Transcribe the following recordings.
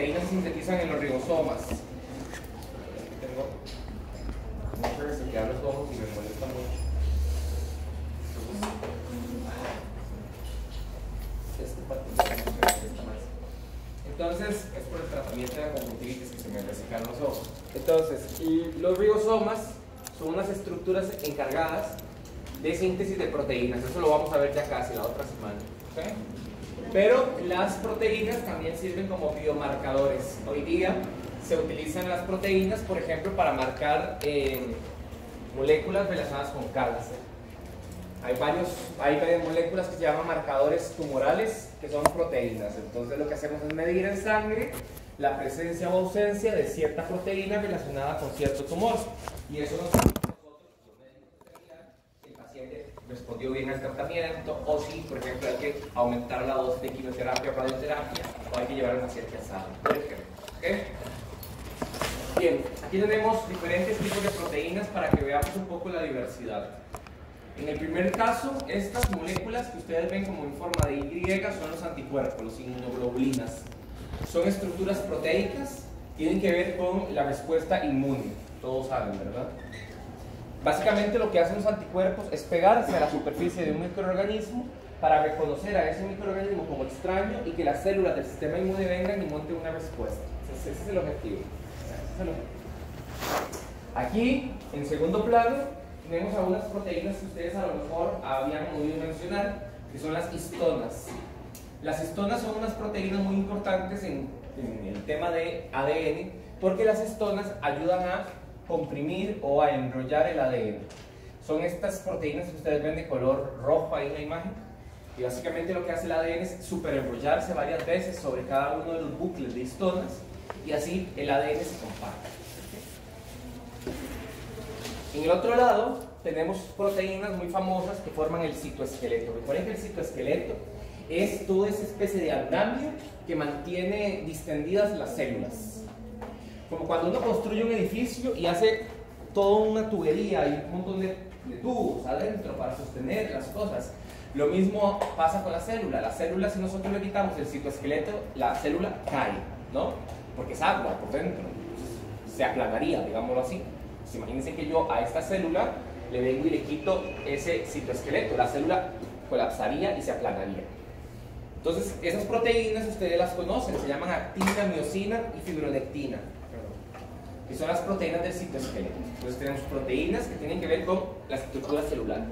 proteínas se sintetizan en los ribosomas. Aquí tengo mucho que se quedan los ojos y me molesta mucho. Entonces, es por el tratamiento de la conjuntivitis que se me resecaron los ojos. Entonces, los ribosomas son unas estructuras encargadas de síntesis de proteínas. Eso lo vamos a ver ya casi la otra semana. ¿Okay? Pero las proteínas también sirven como biomarcadores. Hoy día se utilizan las proteínas, por ejemplo, para marcar moléculas relacionadas con cáncer. Hay varias moléculas que se llaman marcadores tumorales, que son proteínas. Entonces lo que hacemos es medir en sangre la presencia o ausencia de cierta proteína relacionada con cierto tumor. Y eso nos permite a nosotros, los médicos, determinar si el paciente respondió bien al tratamiento o si, por ejemplo, hay que aumentar la dosis de quimioterapia o radioterapia o hay que llevar una cierta sala, por ejemplo. ¿Okay? Bien, aquí tenemos diferentes tipos de proteínas para que veamos un poco la diversidad. En el primer caso, estas moléculas que ustedes ven como en forma de Y son los anticuerpos, los inmunoglobulinas. Son estructuras proteicas, tienen que ver con la respuesta inmune, todos saben, ¿verdad? Básicamente lo que hacen los anticuerpos es pegarse a la superficie de un microorganismo para reconocer a ese microorganismo como extraño y que las células del sistema inmune vengan y monten una respuesta. Ese es el objetivo. Aquí, en segundo plano, tenemos algunas proteínas que ustedes a lo mejor habían oído mencionar, que son las histonas. Las histonas son unas proteínas muy importantes en el tema de ADN, porque las histonas ayudan a comprimir o a enrollar el ADN. Son estas proteínas que ustedes ven de color rojo ahí en la imagen, y básicamente lo que hace el ADN es superenrollarse varias veces sobre cada uno de los bucles de histonas, y así el ADN se compacta. En el otro lado tenemos proteínas muy famosas que forman el citoesqueleto. Recuerden que el citoesqueleto es toda esa especie de andamio que mantiene distendidas las células. Como cuando uno construye un edificio y hace toda una tubería y un montón de tubos adentro para sostener las cosas. Lo mismo pasa con la célula. La célula, si nosotros le quitamos el citoesqueleto, la célula cae, ¿no? Porque es agua por dentro. Entonces, se aplanaría, digámoslo así. Pues imagínense que yo a esta célula le vengo y le quito ese citoesqueleto. La célula colapsaría y se aplanaría. Entonces, esas proteínas ustedes las conocen, se llaman actina, miosina y fibronectina, que son las proteínas del citoesqueleto. Entonces tenemos proteínas que tienen que ver con la estructura celular.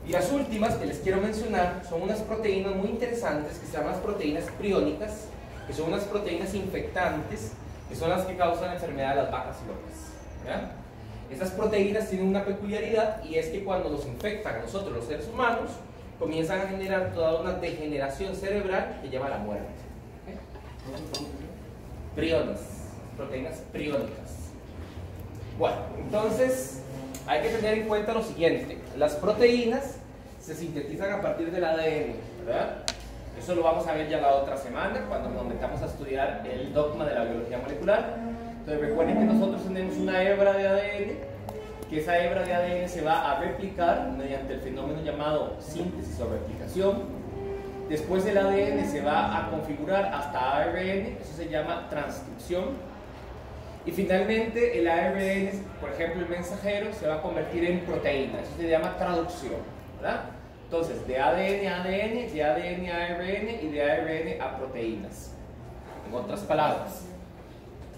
Y las últimas que les quiero mencionar son unas proteínas muy interesantes que se llaman las proteínas priónicas, que son unas proteínas infectantes, que son las que causan la enfermedad de las vacas locas. ¿Ya? Estas proteínas tienen una peculiaridad, y es que cuando nos infectan a nosotros los seres humanos, comienzan a generar toda una degeneración cerebral que lleva a la muerte. ¿Okay? Priones, proteínas priónicas. Bueno, entonces hay que tener en cuenta lo siguiente: las proteínas se sintetizan a partir del ADN, ¿verdad? Eso lo vamos a ver ya la otra semana cuando nos metamos a estudiar el dogma de la biología molecular. Entonces recuerden que nosotros tenemos una hebra de ADN, que esa hebra de ADN se va a replicar mediante el fenómeno llamado síntesis o replicación. Después el ADN se va a configurar hasta ARN, eso se llama transcripción. Y finalmente el ARN, por ejemplo el mensajero, se va a convertir en proteína, eso se llama traducción, ¿verdad? Entonces, de ADN a ADN, de ADN a ARN y de ARN a proteínas. En otras palabras,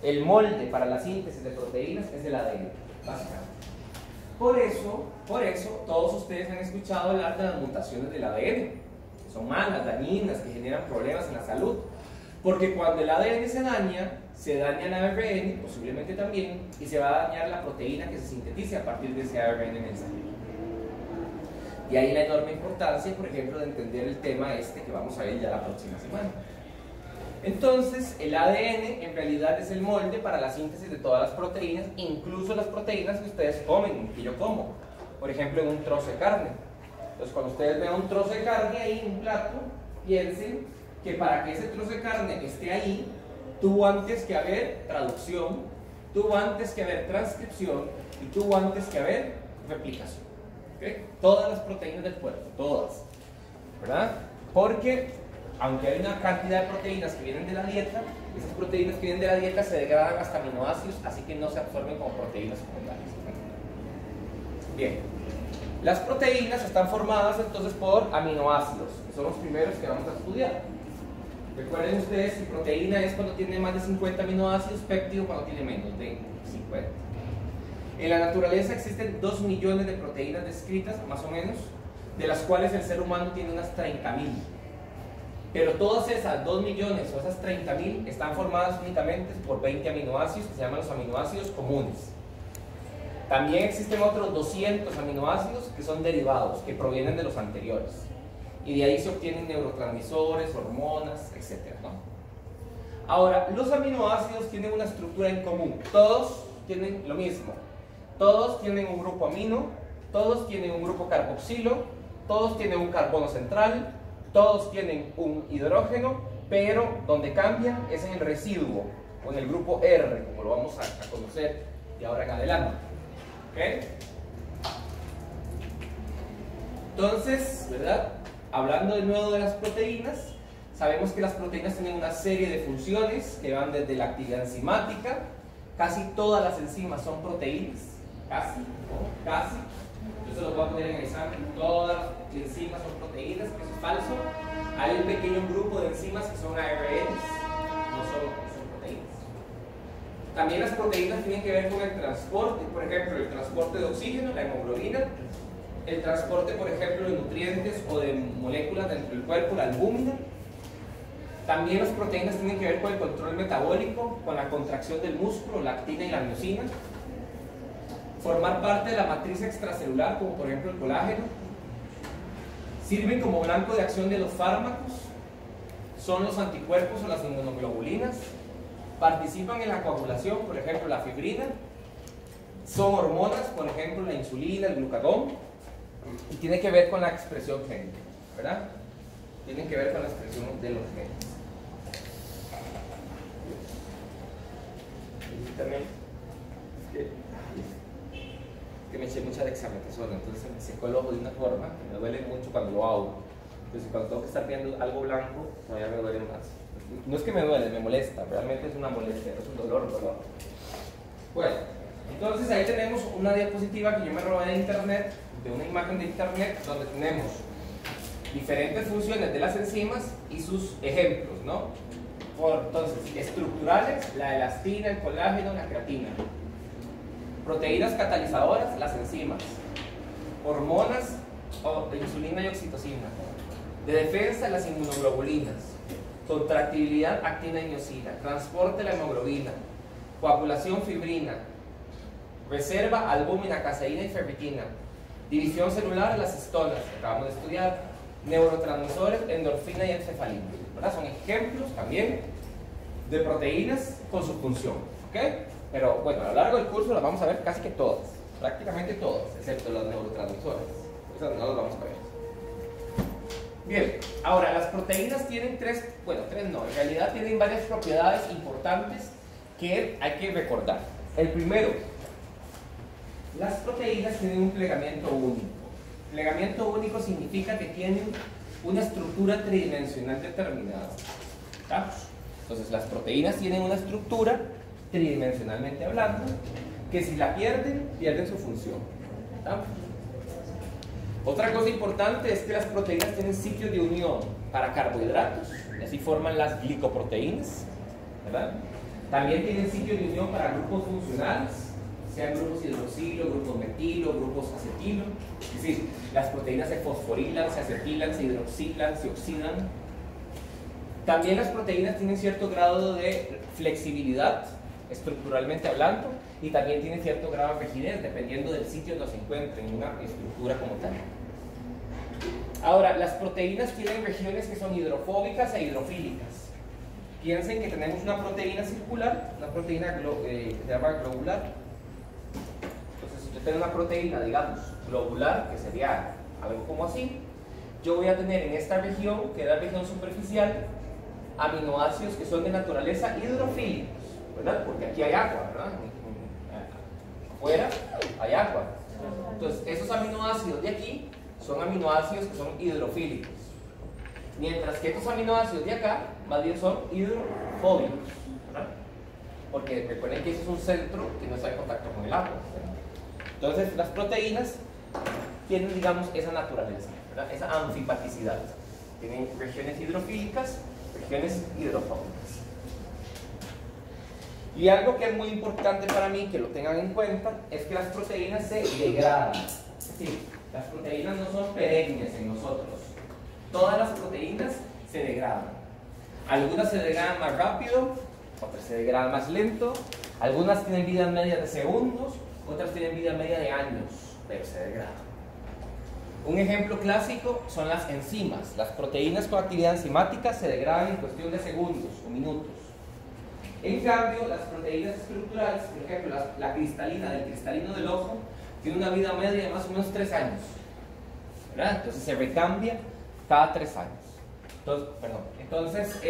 el molde para la síntesis de proteínas es el ADN, básicamente. Por eso, todos ustedes han escuchado hablar de las mutaciones del ADN, que son malas, dañinas, que generan problemas en la salud. Porque cuando el ADN se daña el ARN, posiblemente también, y se va a dañar la proteína que se sintetice a partir de ese ARN mensajero. Y ahí la enorme importancia, por ejemplo, de entender el tema que vamos a ver ya la próxima semana. Entonces, el ADN en realidad es el molde para la síntesis de todas las proteínas, incluso las proteínas que ustedes comen, que yo como. Por ejemplo, en un trozo de carne. Entonces, cuando ustedes vean un trozo de carne ahí en un plato, piensen que para que ese trozo de carne esté ahí, tuvo antes que haber traducción, tuvo antes que haber transcripción y tuvo antes que haber replicación. ¿Okay? Todas las proteínas del cuerpo, todas, ¿verdad? Porque aunque hay una cantidad de proteínas que vienen de la dieta, esas proteínas que vienen de la dieta se degradan hasta aminoácidos, así que no se absorben como proteínas secundarias. Bien, las proteínas están formadas entonces por aminoácidos, que son los primeros que vamos a estudiar. Recuerden ustedes que proteína es cuando tiene más de 50 aminoácidos, péptido cuando tiene menos de 50. En la naturaleza existen 2 millones de proteínas descritas, más o menos, de las cuales el ser humano tiene unas 30.000. Pero todas esas 2 millones o esas 30.000 están formadas únicamente por 20 aminoácidos que se llaman los aminoácidos comunes. También existen otros 200 aminoácidos que son derivados, que provienen de los anteriores. Y de ahí se obtienen neurotransmisores, hormonas, etc., ¿no? Ahora, los aminoácidos tienen una estructura en común. Todos tienen lo mismo. Todos tienen un grupo amino, todos tienen un grupo carboxilo, todos tienen un carbono central, todos tienen un hidrógeno, pero donde cambian es en el residuo, o en el grupo R, como lo vamos a conocer de ahora en adelante. ¿Okay? Entonces, ¿verdad? Hablando de nuevo de las proteínas, sabemos que las proteínas tienen una serie de funciones que van desde la actividad enzimática. Casi todas las enzimas son proteínas, casi. Yo se lo voy a poner en el examen. Todas las enzimas son proteínas, que eso es falso. Hay un pequeño grupo de enzimas que son ARNs, no son proteínas. También las proteínas tienen que ver con el transporte, por ejemplo, el transporte de oxígeno, la hemoglobina, el transporte, por ejemplo, de nutrientes o de moléculas dentro del cuerpo, la albúmina. También las proteínas tienen que ver con el control metabólico, con la contracción del músculo, la actina y la miosina. Formar parte de la matriz extracelular, como por ejemplo el colágeno. Sirven como blanco de acción de los fármacos. Son los anticuerpos o las inmunoglobulinas. Participan en la coagulación, por ejemplo la fibrina. Son hormonas, por ejemplo la insulina, el glucagón. Y tiene que ver con la expresión génica, ¿verdad? Tienen que ver con la expresión de los genes. Y también que me eché mucha dexametasona, entonces se me secó el ojo de una forma que me duele mucho cuando lo hago. Entonces cuando tengo que estar viendo algo blanco, todavía me duele más. No es que me duele, me molesta, realmente es una molestia, es un dolor. Bueno, entonces ahí tenemos una diapositiva que yo me robé de internet, de una imagen de internet, donde tenemos diferentes funciones de las enzimas y sus ejemplos, ¿no? Entonces, estructurales, la elastina, el colágeno, la creatina. Proteínas catalizadoras, las enzimas. Hormonas, insulina y oxitocina. De defensa, las inmunoglobulinas. Contractibilidad, actina y miosina. Transporte, la hemoglobina. Coagulación, fibrina. Reserva, albúmina, caseína y ferritina. División celular, las histonas, que acabamos de estudiar. Neurotransmisores, endorfina y encefalina, ¿verdad? Son ejemplos también de proteínas con su función, ¿ok? Pero bueno, a lo largo del curso las vamos a ver casi que todas, prácticamente todas, excepto los neurotransmisores. Esas no las vamos a ver. Bien, ahora las proteínas tienen tres no, en realidad tienen varias propiedades importantes que hay que recordar. El primero, las proteínas tienen un plegamiento único. Plegamiento único significa que tienen una estructura tridimensional determinada. ¿Está? Entonces las proteínas tienen una estructura tridimensionalmente hablando que si la pierden su función. ¿Está? Otra cosa importante es que las proteínas tienen sitios de unión para carbohidratos, y así forman las glicoproteínas, ¿verdad? También tienen sitios de unión para grupos funcionales, sean grupos hidroxilo, grupos metilo, grupos acetilo. Es decir, las proteínas se fosforilan, se acetilan, se hidroxilan, se oxidan. También las proteínas tienen cierto grado de flexibilidad, estructuralmente hablando, y también tienen cierto grado de rigidez, dependiendo del sitio donde se encuentren en una estructura como tal. Ahora, las proteínas tienen regiones que son hidrofóbicas e hidrofílicas. Piensen que tenemos una proteína circular, una proteína que se llama globular. Entonces, si yo tengo una proteína, digamos, globular, que sería algo como así, yo voy a tener en esta región, que es la región superficial, aminoácidos que son de naturaleza hidrofílicos, ¿verdad? Porque aquí hay agua, ¿verdad? Afuera hay agua. Entonces, esos aminoácidos de aquí son aminoácidos que son hidrofílicos. Mientras que estos aminoácidos de acá, más bien son hidrofóbicos, ¿verdad? Porque recuerden que ese es un centro que no está en contacto con el agua, ¿verdad? Entonces, las proteínas tienen, digamos, esa naturaleza, ¿verdad? Esa anfipaticidad. Tienen regiones hidrofílicas, regiones hidrofóbicas. Y algo que es muy importante para mí que lo tengan en cuenta es que las proteínas se degradan. Es decir, las proteínas no son perennes en nosotros. Todas las proteínas se degradan. Algunas se degradan más rápido, otras se degradan más lento. Algunas tienen vida media de segundos, otras tienen vida media de años, pero se degradan. Un ejemplo clásico son las enzimas. Las proteínas con actividad enzimática se degradan en cuestión de segundos o minutos. En cambio, las proteínas estructurales, por ejemplo, la cristalina del cristalino del ojo, tiene una vida media de más o menos 3 años, ¿verdad? Entonces se recambia cada 3 años. Entonces,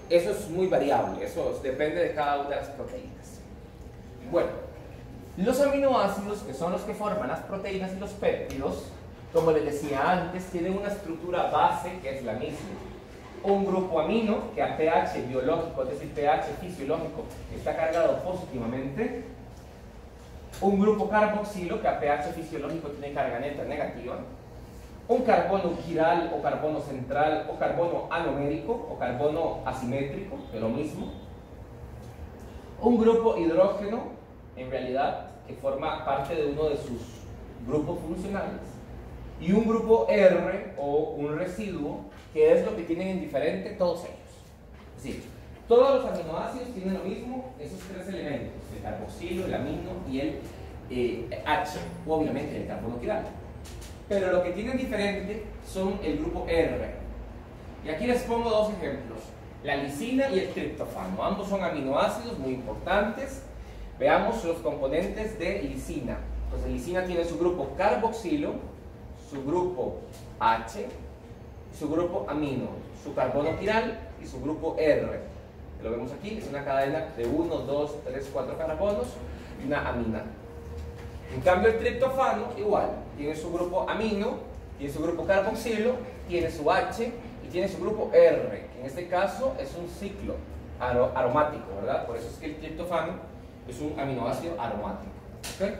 eso es muy variable, eso depende de cada una de las proteínas. Bueno, los aminoácidos, que son los que forman las proteínas y los péptidos, como les decía antes, tienen una estructura base que es la misma. Un grupo amino que a pH biológico, es decir, pH fisiológico, está cargado positivamente. Un grupo carboxilo que a pH fisiológico tiene carga neta negativa. Un carbono quiral o carbono central o carbono anomérico o carbono asimétrico, que es lo mismo. Un grupo hidrógeno, en realidad, que forma parte de uno de sus grupos funcionales. Y un grupo R o un residuo, que es lo que tienen en diferente todos ellos. Es decir, todos los aminoácidos tienen lo mismo, esos 3 elementos, el carboxilo, el amino y el H, obviamente el carbono quiral. Pero lo que tienen diferente son el grupo R. Y aquí les pongo 2 ejemplos, la lisina y el triptofano. Ambos son aminoácidos muy importantes. Veamos los componentes de lisina. Pues lisina tiene su grupo carboxilo, su grupo H, su grupo amino, su carbono quiral y su grupo R. Lo vemos aquí, es una cadena de 1, 2, 3, 4 carbonos y una amina. En cambio el triptofano igual, tiene su grupo amino, tiene su grupo carboxilo, tiene su H y tiene su grupo R, que en este caso es un ciclo aromático, ¿verdad? Por eso es que el triptofano es un aminoácido aromático. ¿Okay?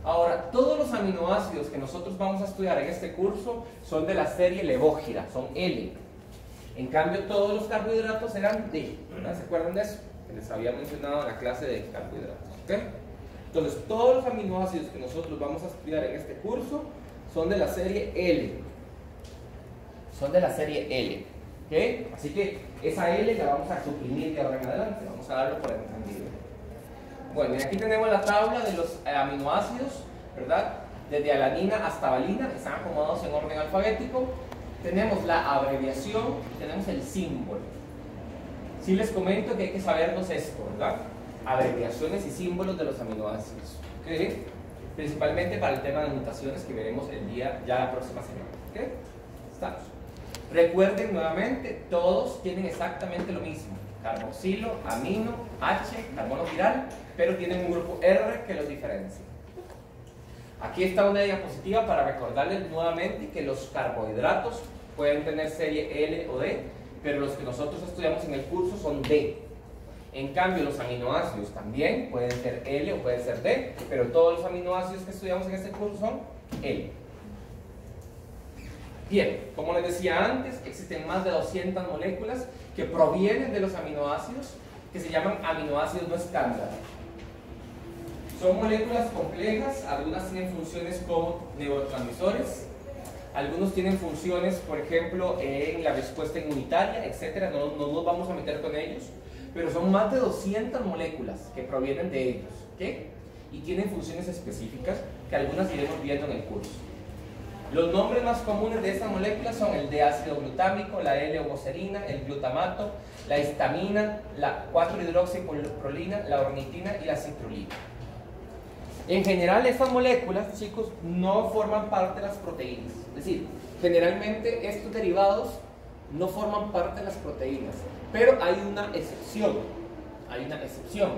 Ahora, todos los aminoácidos que nosotros vamos a estudiar en este curso son de la serie levógira, son L. En cambio, todos los carbohidratos eran D, ¿verdad? ¿Se acuerdan de eso? Que les había mencionado en la clase de carbohidratos. ¿Okay? Entonces, todos los aminoácidos que nosotros vamos a estudiar en este curso son de la serie L. Son de la serie L. ¿Okay? Así que esa L la vamos a suprimir de ahora en adelante, vamos a darlo por entendido. Bueno, y aquí tenemos la tabla de los aminoácidos, ¿verdad? Desde alanina hasta valina, están acomodados en orden alfabético. Tenemos la abreviación, tenemos el símbolo. Sí les comento que hay que sabernos esto, ¿verdad? Abreviaciones y símbolos de los aminoácidos, ¿ok? Principalmente para el tema de mutaciones que veremos ya la próxima semana, ¿ok? Estamos. Recuerden nuevamente, todos tienen exactamente lo mismo. Carboxilo, amino, H, carbono quiral, pero tienen un grupo R que los diferencia. Aquí está una diapositiva para recordarles nuevamente que los carbohidratos pueden tener serie L o D, pero los que nosotros estudiamos en el curso son D. En cambio, los aminoácidos también pueden ser L o pueden ser D, pero todos los aminoácidos que estudiamos en este curso son L. Bien, como les decía antes, existen más de 200 moléculas que provienen de los aminoácidos, que se llaman aminoácidos no estándar. Son moléculas complejas, algunas tienen funciones como neurotransmisores, algunos tienen funciones, por ejemplo, en la respuesta inmunitaria, etc. No nos vamos a meter con ellos, pero son más de 200 moléculas que provienen de ellos, ¿okay? Y tienen funciones específicas que algunas iremos viendo en el curso. Los nombres más comunes de estas moléculas son el D-ácido glutámico, la L-homoserina, el glutamato, la histamina, la 4-hidroxiprolina, la ornitina y la citrulina. En general, estas moléculas, chicos, no forman parte de las proteínas. Es decir, generalmente estos derivados no forman parte de las proteínas, pero hay una excepción. Hay una excepción.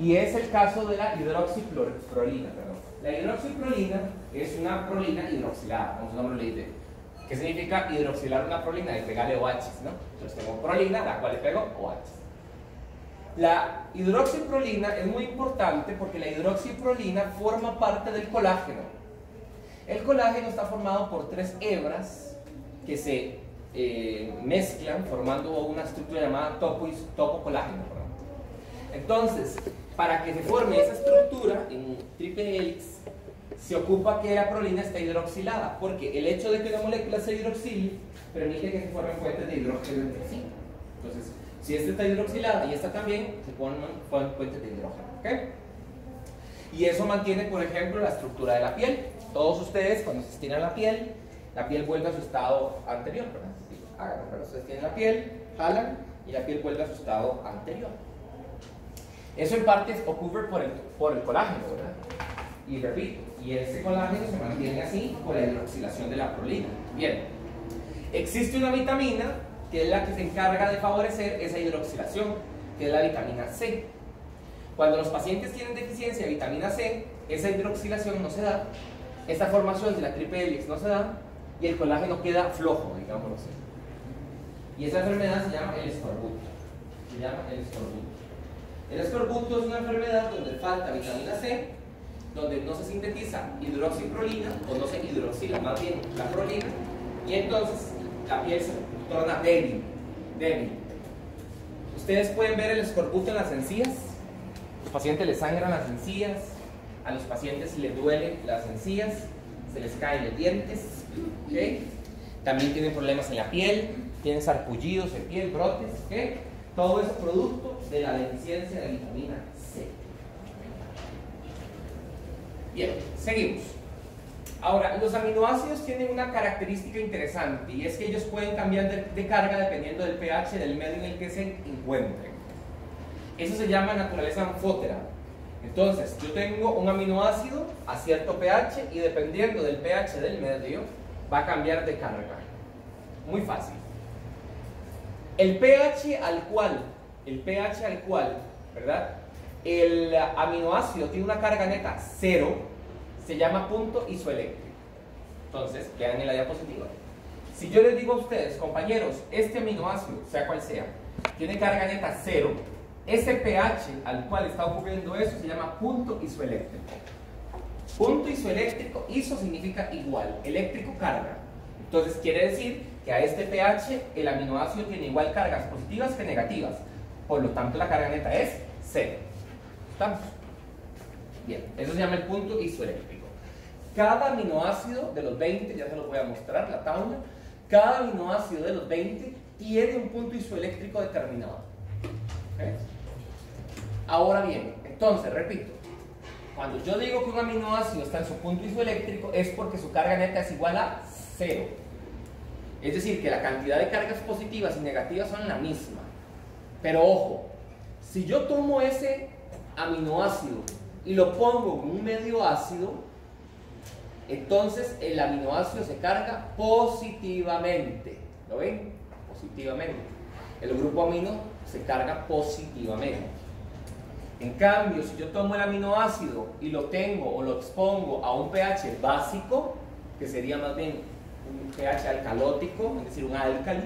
Y es el caso de la hidroxiprolina. La hidroxiprolina es una prolina hidroxilada, como su nombre le dice. ¿Qué significa hidroxilar una prolina? Y pegarle OH, ¿no? Entonces tengo prolina, a la cual le pego OH. La hidroxiprolina es muy importante porque la hidroxiprolina forma parte del colágeno. El colágeno está formado por 3 hebras que se mezclan formando una estructura llamada topocolágeno. Entonces, para que se forme esa estructura en triple hélice, se ocupa que la prolina esté hidroxilada, porque el hecho de que una molécula se hidroxile permite que se formen fuentes de hidrógeno entre sí. Entonces, si esta está hidroxilada y esta también, se forman fuentes de hidrógeno. ¿Okay? Y eso mantiene, por ejemplo, la estructura de la piel. Todos ustedes, cuando se estiran la piel vuelve a su estado anterior, ¿verdad? Sí, háganlo, pero ustedes tienen la piel, jalan y la piel vuelve a su estado anterior. Eso en parte ocurre por el colágeno, ¿verdad? Y repito, y ese colágeno se mantiene así por la hidroxilación de la prolina. Bien, existe una vitamina que es la que se encarga de favorecer esa hidroxilación, que es la vitamina C. Cuando los pacientes tienen deficiencia de vitamina C, esa hidroxilación no se da, esa formación de la triple hélice no se da, y el colágeno queda flojo, digámoslo así. Y esa enfermedad se llama el escorbuto. Se llama el escorbuto. El escorbuto es una enfermedad donde falta vitamina C, donde no se sintetiza hidroxiprolina, o no se hidroxila más bien la prolina, y entonces la piel se torna débil. Ustedes pueden ver el escorbuto en las encías. Los pacientes les sangran las encías, a los pacientes les duelen las encías, se les caen los dientes, ¿okay? También tienen problemas en la piel, tienen sarpullidos en piel, brotes, ¿okay? Todo es producto de la deficiencia de vitamina C. Bien, seguimos. Ahora, los aminoácidos tienen una característica interesante, y es que ellos pueden cambiar de carga dependiendo del pH del medio en el que se encuentren. Eso se llama naturaleza anfótera. Entonces, yo tengo un aminoácido a cierto pH y dependiendo del pH del medio va a cambiar de carga. Muy fácil. El pH al cual, ¿verdad? El aminoácido tiene una carga neta 0, se llama punto isoeléctrico. Entonces, vean en la diapositiva. Si yo les digo a ustedes, compañeros, este aminoácido, sea cual sea, tiene carga neta 0, ese pH al cual está ocurriendo eso se llama punto isoeléctrico. Punto isoeléctrico, iso significa igual, eléctrico carga. Entonces quiere decir que a este pH el aminoácido tiene igual cargas positivas que negativas. Por lo tanto la carga neta es 0. ¿Estamos? Bien, eso se llama el punto isoeléctrico. Cada aminoácido de los 20, ya se los voy a mostrar la tabla, cada aminoácido de los 20 tiene un punto isoeléctrico determinado. ¿Okay? Ahora bien, entonces, repito, cuando yo digo que un aminoácido está en su punto isoeléctrico es porque su carga neta es igual a 0. Es decir, que la cantidad de cargas positivas y negativas son la misma. Pero ojo, si yo tomo ese aminoácido y lo pongo en un medio ácido, entonces el aminoácido se carga positivamente. ¿Lo ven? Positivamente. El grupo amino se carga positivamente. En cambio, si yo tomo el aminoácido y lo tengo o lo expongo a un pH básico, que sería más bien un pH alcalótico, es decir, un álcali,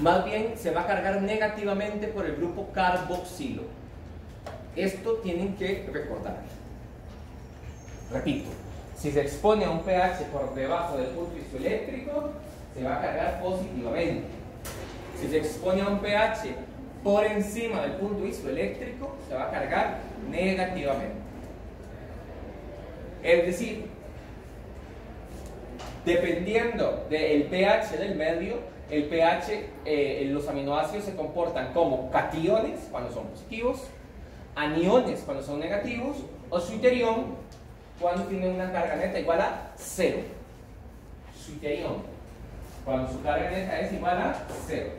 más bien se va a cargar negativamente por el grupo carboxilo. Esto tienen que recordar. Repito, si se expone a un pH por debajo del punto isoeléctrico, se va a cargar positivamente. Si se expone a un pH por encima del punto isoeléctrico, se va a cargar negativamente. Es decir, dependiendo del pH del medio, el pH, los aminoácidos se comportan como cationes cuando son positivos, aniones cuando son negativos, o suiterión cuando tiene una carga neta igual a 0. Suiterión, cuando su carga neta es igual a 0.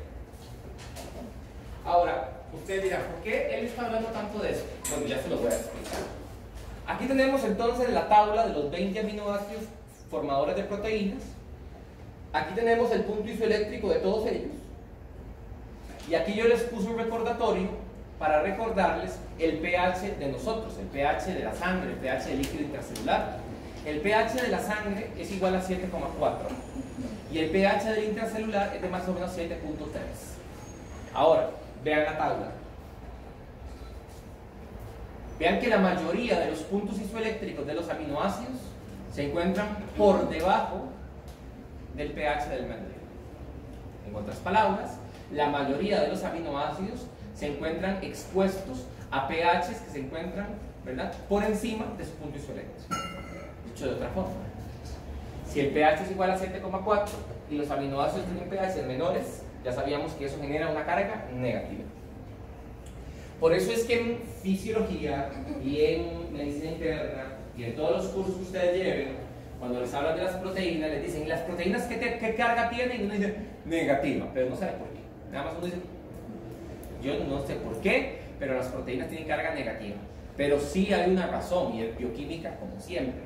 Ahora, ustedes dirán, ¿por qué él está hablando tanto de eso? Bueno, ya se lo voy a explicar. Aquí tenemos entonces la tabla de los 20 aminoácidos formadores de proteínas. Aquí tenemos el punto isoeléctrico de todos ellos. Y aquí yo les puse un recordatorio para recordarles el pH de nosotros, el pH de la sangre, el pH del líquido intracelular. El pH de la sangre es igual a 7,4. y el pH del intracelular es de más o menos 7.3. Ahora, vean la tabla. Vean que la mayoría de los puntos isoeléctricos de los aminoácidos se encuentran por debajo del pH del membrana. En otras palabras, la mayoría de los aminoácidos se encuentran expuestos a pHs que se encuentran, ¿verdad?, por encima de su punto isoeléctrico. Dicho de otra forma, si el pH es igual a 7,4 y los aminoácidos tienen pH menores, ya sabíamos que eso genera una carga negativa. Por eso es que en fisiología y en medicina interna y en todos los cursos que ustedes lleven, cuando les hablan de las proteínas, les dicen, ¿y las proteínas qué carga tienen? Y uno dice, negativa, pero no sabe por qué. Nada más uno dice, yo no sé por qué, pero las proteínas tienen carga negativa. Pero sí hay una razón, y es bioquímica como siempre.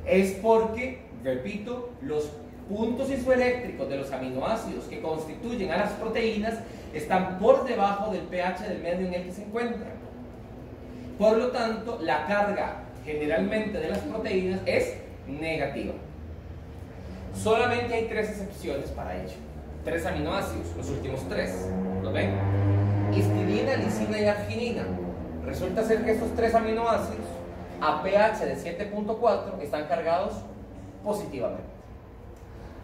Es porque, repito, los puntos isoeléctricos de los aminoácidos que constituyen a las proteínas están por debajo del pH del medio en el que se encuentran. Por lo tanto, la carga generalmente de las proteínas es negativa. Solamente hay 3 excepciones para ello. 3 aminoácidos, los últimos 3. ¿Lo ven? Histidina, lisina y arginina. Resulta ser que estos 3 aminoácidos a pH de 7.4 están cargados positivamente.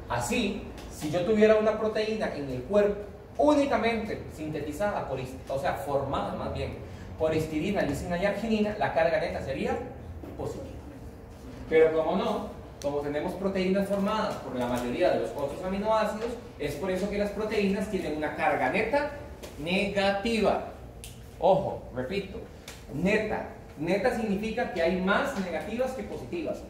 Así, si yo tuviera una proteína en el cuerpo únicamente sintetizada por, o sea, formada más bien por histidina, lisina y arginina, la carga neta sería positiva. Pero como no, como tenemos proteínas formadas por la mayoría de los otros aminoácidos, es por eso que las proteínas tienen una carga neta negativa. Ojo, repito, neta. Neta significa que hay más negativas que positivas.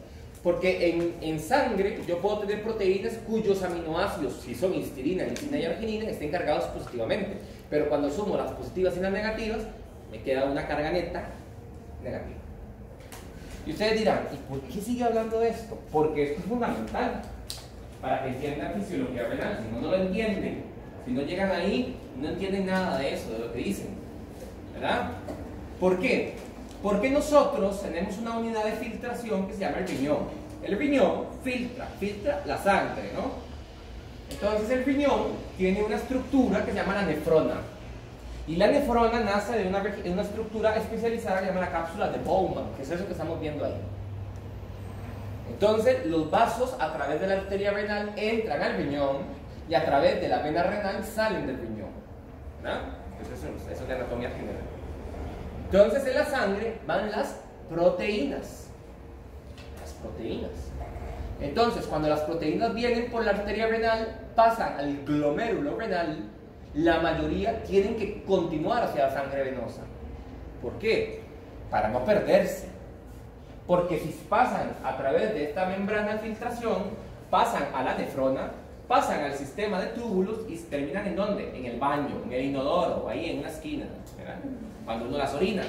Porque en sangre yo puedo tener proteínas cuyos aminoácidos, si son histidina, lisina y arginina, estén cargados positivamente. Pero cuando sumo las positivas y las negativas, me queda una carga neta negativa. Y ustedes dirán, ¿y por qué sigue hablando de esto? Porque esto es fundamental para que entiendan fisiología renal. Si no lo entienden, si no llegan ahí, no entienden nada de eso, de lo que dicen, ¿verdad? ¿Por qué? Porque nosotros tenemos una unidad de filtración que se llama el riñón. El riñón filtra la sangre, ¿no? Entonces el riñón tiene una estructura que se llama la nefrona. Y la nefrona nace de una estructura especializada que se llama la cápsula de Bowman, que es eso que estamos viendo ahí. Entonces los vasos a través de la arteria renal entran al riñón y a través de la vena renal salen del riñón, ¿verdad? Eso es de anatomía general. Entonces en la sangre van las proteínas. Las proteínas. Entonces cuando las proteínas vienen por la arteria renal, pasan al glomérulo renal, la mayoría tienen que continuar hacia la sangre venosa. ¿Por qué? Para no perderse. Porque si pasan a través de esta membrana de filtración, pasan a la nefrona, pasan al sistema de túbulos y terminan ¿en dónde? En el baño, en el inodoro, o ahí en una esquina, ¿verdad? Cuando uno las orina.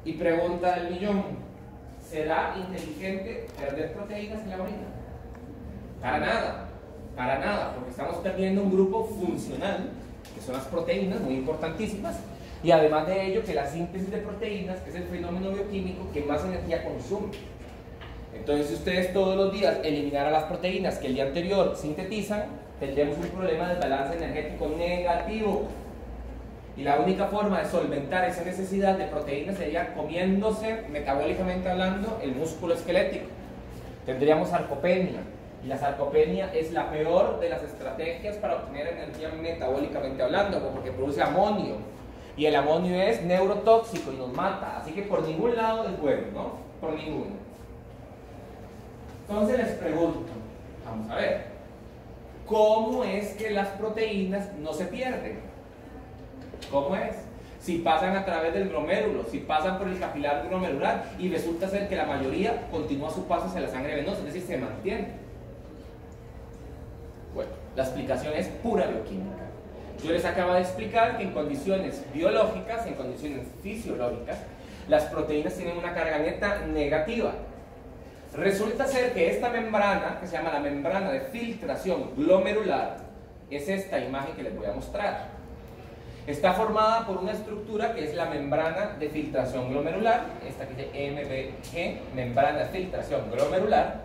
Y pregunta el millón, ¿será inteligente perder proteínas en la orina? Para nada, porque estamos perdiendo un grupo funcional, que son las proteínas, muy importantísimas, y además de ello que la síntesis de proteínas es el fenómeno bioquímico que más energía consume. Entonces si ustedes todos los días eliminaran las proteínas que el día anterior sintetizan, tendríamos un problema de balance energético negativo. Y la única forma de solventar esa necesidad de proteínas sería comiéndose, metabólicamente hablando, el músculo esquelético. Tendríamos sarcopenia. Y la sarcopenia es la peor de las estrategias para obtener energía metabólicamente hablando, porque produce amonio. Y el amonio es neurotóxico y nos mata. Así que por ningún lado es bueno, ¿no? Por ninguno. Entonces les pregunto, vamos a ver, ¿cómo es que las proteínas no se pierden? ¿Cómo es? Si pasan a través del glomérulo, si pasan por el capilar glomerular y resulta ser que la mayoría continúa su paso hacia la sangre venosa, es decir, se mantiene. Bueno, la explicación es pura bioquímica. Yo les acabo de explicar que en condiciones biológicas, en condiciones fisiológicas, las proteínas tienen una carga neta negativa. Resulta ser que esta membrana, que se llama la membrana de filtración glomerular, es esta imagen que les voy a mostrar. Está formada por una estructura que es la membrana de filtración glomerular, esta que dice MBG, membrana de filtración glomerular,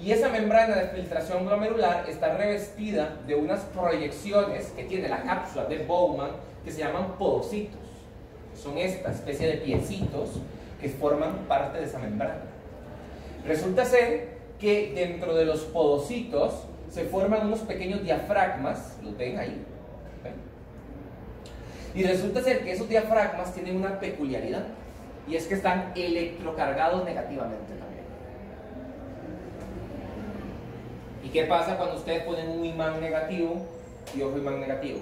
Y esa membrana de filtración glomerular está revestida de unas proyecciones que tiene la cápsula de Bowman que se llaman podocitos. Son esta especie de piecitos que forman parte de esa membrana. Resulta ser que dentro de los podocitos se forman unos pequeños diafragmas, los ven ahí. ¿Ven? Y resulta ser que esos diafragmas tienen una peculiaridad, y es que están electrocargados negativamente también. ¿Y qué pasa cuando ustedes ponen un imán negativo y otro imán negativo?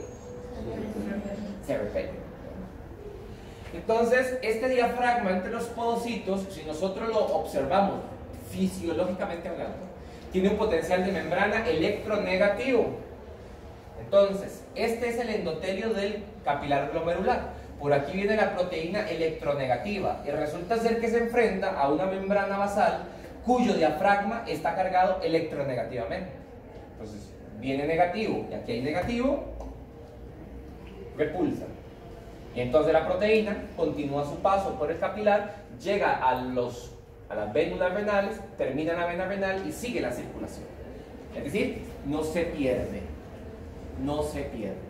Se repelen. Entonces, este diafragma entre los podocitos, si nosotros lo observamos fisiológicamente hablando, tiene un potencial de membrana electronegativo. Entonces, este es el endotelio del capilar glomerular. Por aquí viene la proteína electronegativa y resulta ser que se enfrenta a una membrana basal cuyo diafragma está cargado electronegativamente. Entonces, viene negativo y aquí hay negativo, repulsa. Y entonces la proteína continúa su paso por el capilar, llega a las vénulas renales, termina en la vena renal y sigue la circulación. Es decir, no se pierde. No se pierde.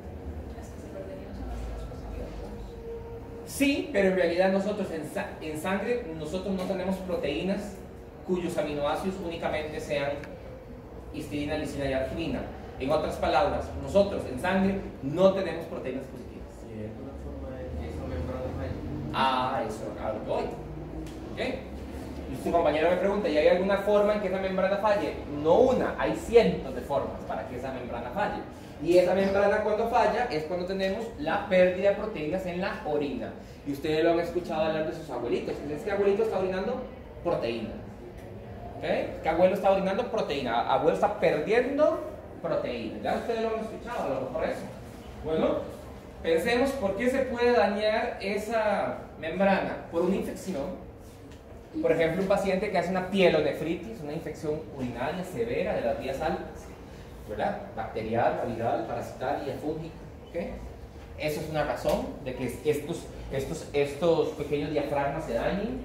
Sí, pero en realidad nosotros en sangre nosotros no tenemos proteínas cuyos aminoácidos únicamente sean histidina, lisina y arginina. En otras palabras, nosotros en sangre no tenemos proteínas positivas. ¿Y es una forma de que esa membrana falle? Ah, eso, ahora voy. ¿Ok? Y su compañero me pregunta, ¿y hay alguna forma en que esa membrana falle? No una, hay cientos de formas para que esa membrana falle. Y esa membrana cuando falla es cuando tenemos la pérdida de proteínas en la orina. Y ustedes lo han escuchado hablar de sus abuelitos. ¿Es que abuelito está orinando? Proteína. ¿Ok? ¿Qué abuelo está orinando? Proteína. Abuelo está perdiendo proteína. Ya ustedes lo han escuchado, a lo mejor eso. Bueno, pensemos por qué se puede dañar esa membrana. Por una infección. Por ejemplo, un paciente que hace una pielonefritis, una infección urinaria severa de las vías altas, ¿verdad? Bacterial, viral, parasitaria, fúngica. ¿Okay? Eso es una razón de que estos pequeños diafragmas se dañen.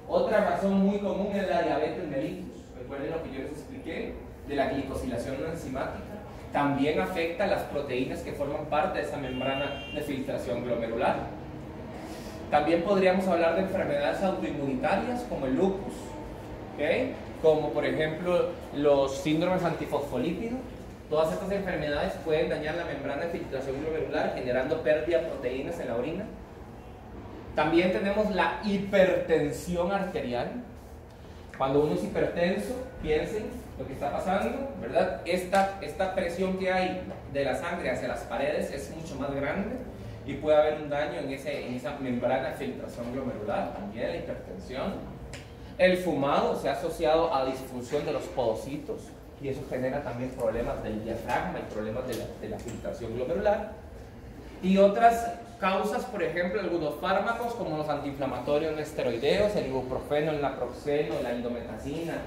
Otra razón muy común es la diabetes mellitus. Recuerden lo que yo les expliqué de la glicosilación enzimática. También afecta las proteínas que forman parte de esa membrana de filtración glomerular. También podríamos hablar de enfermedades autoinmunitarias como el lupus, ¿okay? Como por ejemplo los síndromes antifosfolípidos. Todas estas enfermedades pueden dañar la membrana de filtración glomerular generando pérdida de proteínas en la orina. También tenemos la hipertensión arterial. Cuando uno es hipertenso, piensen lo que está pasando, ¿verdad? Esta presión que hay de la sangre hacia las paredes es mucho más grande y puede haber un daño en esa membrana de filtración glomerular. También la hipertensión. El fumado se ha asociado a disfunción de los podocitos y eso genera también problemas del diafragma y problemas de la filtración glomerular. Y otras causas, por ejemplo, algunos fármacos como los antiinflamatorios no esteroideos, el ibuprofeno, el naproxeno, la indometacina,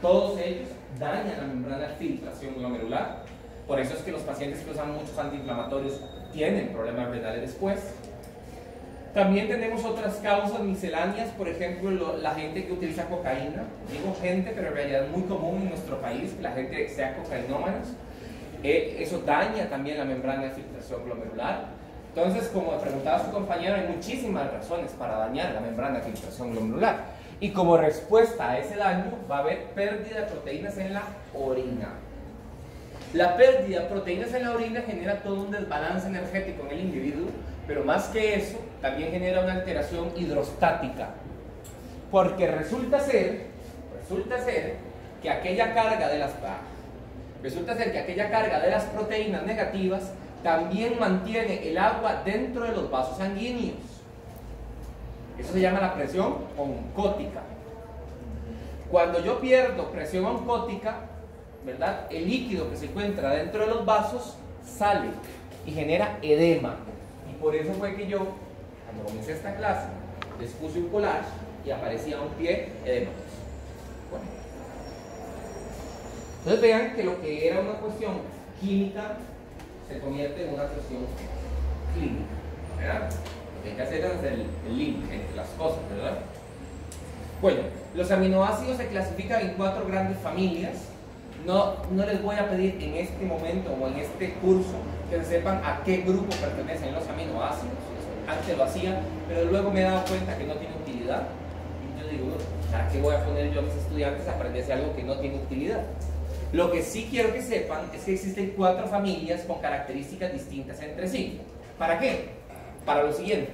todos ellos dañan la membrana de filtración glomerular. Por eso es que los pacientes que usan muchos antiinflamatorios tienen problemas renales después. También tenemos otras causas misceláneas, por ejemplo, la gente que utiliza cocaína. Digo gente, pero en realidad es muy común en nuestro país que la gente sea cocainómanos. Eso daña también la membrana de filtración glomerular. Entonces, como preguntaba su compañero, hay muchísimas razones para dañar la membrana de filtración glomerular. Y como respuesta a ese daño, va a haber pérdida de proteínas en la orina. La pérdida de proteínas en la orina genera todo un desbalance energético en el individuo, pero más que eso, también genera una alteración hidrostática. Porque resulta ser que aquella carga de las proteínas negativas también mantiene el agua dentro de los vasos sanguíneos. Eso se llama la presión oncótica. Cuando yo pierdo presión oncótica, ¿verdad? El líquido que se encuentra dentro de los vasos sale y genera edema. Y por eso fue que yo, cuando comencé esta clase, les puse un collage y aparecía un pie edema. Bueno. Entonces vean que lo que era una cuestión química se convierte en una cuestión clínica, ¿verdad? Lo que hay que hacer es el link entre las cosas, ¿verdad? Bueno, los aminoácidos se clasifican en 4 grandes familias. No les voy a pedir en este momento o en este curso que se sepan a qué grupo pertenecen los aminoácidos. Antes lo hacía, pero luego me he dado cuenta que no tiene utilidad. Y yo digo, ¿para qué voy a poner yo a mis estudiantes a aprenderse algo que no tiene utilidad? Lo que sí quiero que sepan es que existen 4 familias con características distintas entre sí. ¿Para qué? Para lo siguiente.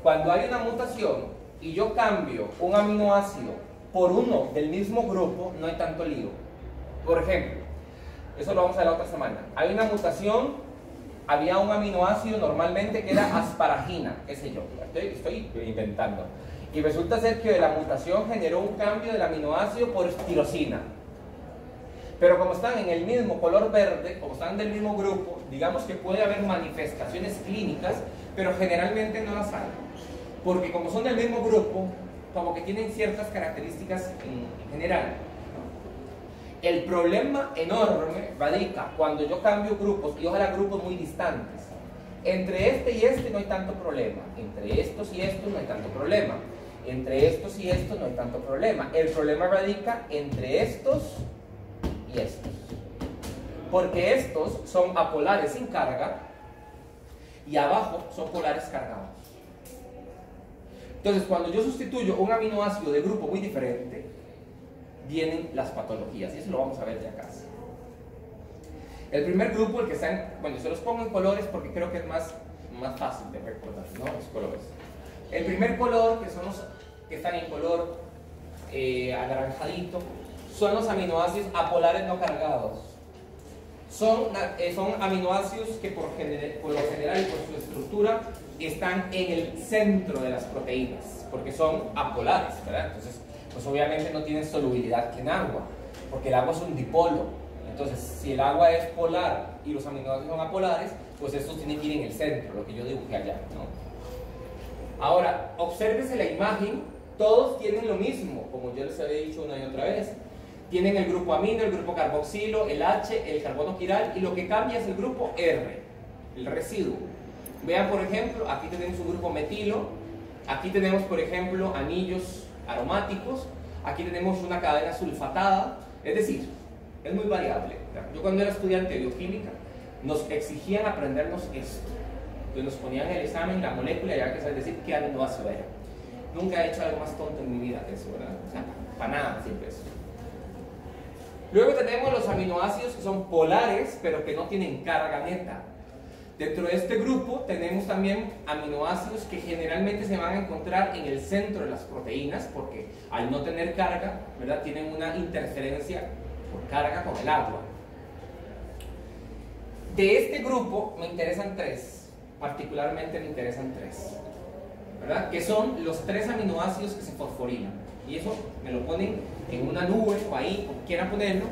Cuando hay una mutación y yo cambio un aminoácido por uno del mismo grupo, no hay tanto lío. Por ejemplo, eso lo vamos a ver la otra semana. Hay una mutación, había un aminoácido normalmente que era asparagina, qué sé yo, estoy inventando. Y resulta ser que la mutación generó un cambio del aminoácido por tirosina. Pero como están en el mismo color verde, como están del mismo grupo, digamos que puede haber manifestaciones clínicas, pero generalmente no las hay. Porque como son del mismo grupo, como que tienen ciertas características en general. El problema enorme radica cuando yo cambio grupos, y ojalá grupos muy distantes. Entre este y este no hay tanto problema. Entre estos y estos no hay tanto problema. Entre estos y estos no hay tanto problema. El problema radica entre estos y estos. Porque estos son apolares sin carga y abajo son polares cargados. Entonces, cuando yo sustituyo un aminoácido de grupo muy diferente, vienen las patologías, y eso lo vamos a ver ya casi. El primer grupo, el que está en, bueno, se los pongo en colores porque creo que es más fácil de recordar, ¿no? Los colores. El primer color, que son los que están en color anaranjadito, son los aminoácidos apolares no cargados. Son aminoácidos que por lo general y por su estructura están en el centro de las proteínas, porque son apolares, ¿verdad? Entonces, pues obviamente no tienen solubilidad en agua, porque el agua es un dipolo. Entonces, si el agua es polar y los aminoácidos son apolares, pues estos tienen que ir en el centro, lo que yo dibujé allá, ¿no? Ahora, obsérvese la imagen, todos tienen lo mismo, como yo les había dicho una y otra vez. Tienen el grupo amino, el grupo carboxilo, el H, el carbono quiral, y lo que cambia es el grupo R, el residuo. Vean, por ejemplo, aquí tenemos un grupo metilo, aquí tenemos, por ejemplo, anillos aromáticos, aquí tenemos una cadena sulfatada, es decir, es muy variable. Yo cuando era estudiante de bioquímica, nos exigían aprendernos esto. Entonces nos ponían en el examen la molécula y había que saber decir qué aminoácido era. Nunca he hecho algo más tonto en mi vida que eso, ¿verdad? O sea, para nada, siempre eso. Luego tenemos los aminoácidos que son polares, pero que no tienen carga neta. Dentro de este grupo tenemos también aminoácidos que generalmente se van a encontrar en el centro de las proteínas, porque al no tener carga, ¿verdad?, tienen una interferencia por carga con el agua. De este grupo me interesan 3, particularmente me interesan 3, ¿verdad?, que son los 3 aminoácidos que se fosforilan. Y eso me lo ponen en una nube o ahí, como quieran ponerlo.